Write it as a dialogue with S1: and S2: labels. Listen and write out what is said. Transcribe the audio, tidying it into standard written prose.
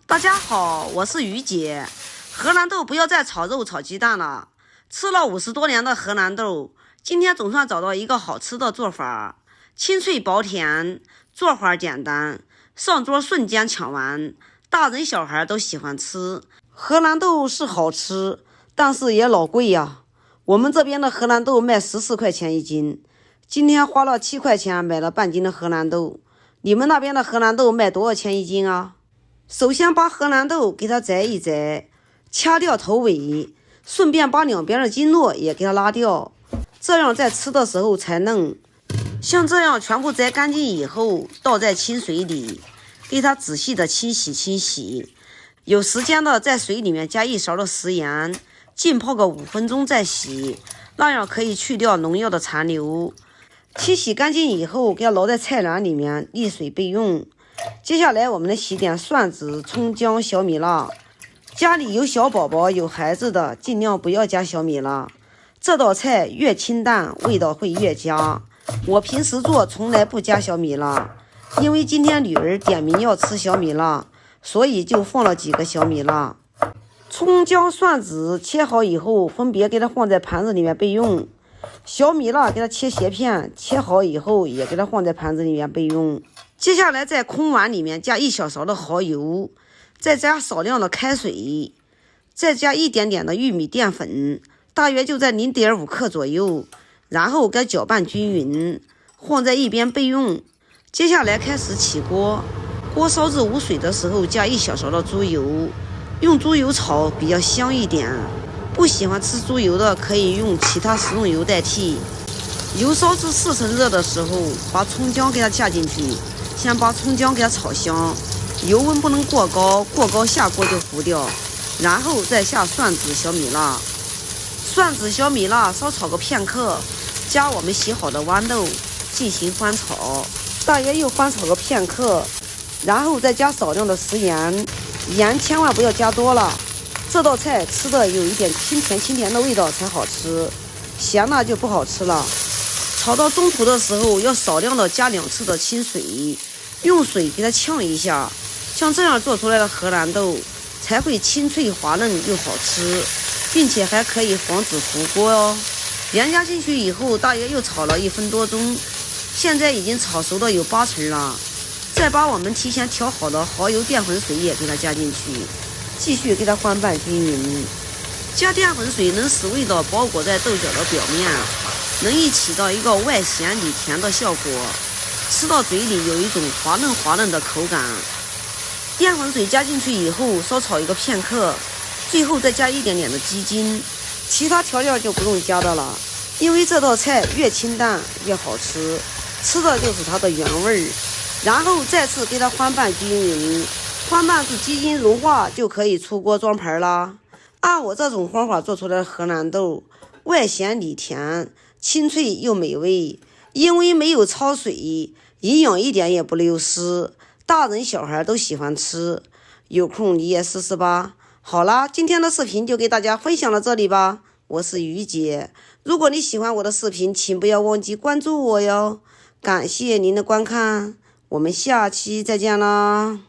S1: 大家好，我是于姐。荷兰豆不要再炒肉炒鸡蛋了，吃了50多年的荷兰豆，今天总算找到一个好吃的做法，清脆薄甜，做法简单，上桌瞬间抢完，大人小孩都喜欢吃。荷兰豆是好吃，但是也老贵呀。我们这边的荷兰豆卖14块钱一斤，今天花了7块钱买了半斤的荷兰豆。你们那边的荷兰豆卖多少钱一斤啊？首先把荷兰豆给它摘一摘，掐掉头尾，顺便把两边的筋络也给它拉掉，这样在吃的时候才嫩。像这样全部摘干净以后，倒在清水里，给它仔细的清洗。有时间的在水里面加1勺的食盐，浸泡个5分钟再洗，那样可以去掉农药的残留。清洗干净以后，给它捞在菜篮里面沥水备用。接下来我们来洗点蒜子、葱姜、小米辣。家里有小宝宝有孩子的尽量不要加小米辣，这道菜越清淡味道会越佳。我平时做从来不加小米辣，因为今天女儿点名要吃小米辣，所以就放了几个小米辣。葱姜蒜子切好以后，分别给它放在盘子里面备用。小米辣给它切斜片，切好以后也给它放在盘子里面备用。接下来在空碗里面加1小勺的蚝油，再加少量的开水，再加一点点的玉米淀粉，大约就在0.5克左右，然后给搅拌均匀，放在一边备用。接下来开始起锅，锅烧至无水的时候加1小勺的猪油，用猪油炒比较香一点，不喜欢吃猪油的可以用其他食用油代替。油烧至4成热的时候，把葱姜给它下进去，先把葱姜给它炒香，油温不能过高，过高下锅就糊掉，然后再下蒜子、小米辣。蒜子、小米辣稍炒个片刻，加我们洗好的豌豆进行翻炒，大约又翻炒个片刻，然后再加少量的食盐，盐千万不要加多了，这道菜吃的有一点清甜的味道才好吃，咸了就不好吃了。炒到中途的时候要少量的加2次的清水，用水给它呛一下，像这样做出来的荷兰豆才会清脆滑嫩又好吃，并且还可以防止糊锅哦。盐加进去以后，大约又炒了1分多钟，现在已经炒熟的有8成了。再把我们提前调好的蚝油淀粉水也给它加进去，继续给它翻拌均匀。加淀粉水能使味道包裹在豆角的表面，能起到一个外咸里甜的效果，吃到嘴里有一种滑嫩的口感。淀粉水加进去以后稍炒一个片刻，最后再加一点点的鸡精，其他调料就不用加的了，因为这道菜越清淡越好吃，吃的就是它的原味儿。然后再次给它翻拌均匀，翻拌至鸡精融化就可以出锅装盘啦。按我这种方法做出来的荷兰豆，外咸里甜，清脆又美味，因为没有焯水，营养一点也不流失，大人小孩都喜欢吃，有空你也试试吧。好啦，今天的视频就给大家分享到这里吧，我是于姐。如果你喜欢我的视频，请不要忘记关注我哟，感谢您的观看，我们下期再见啦。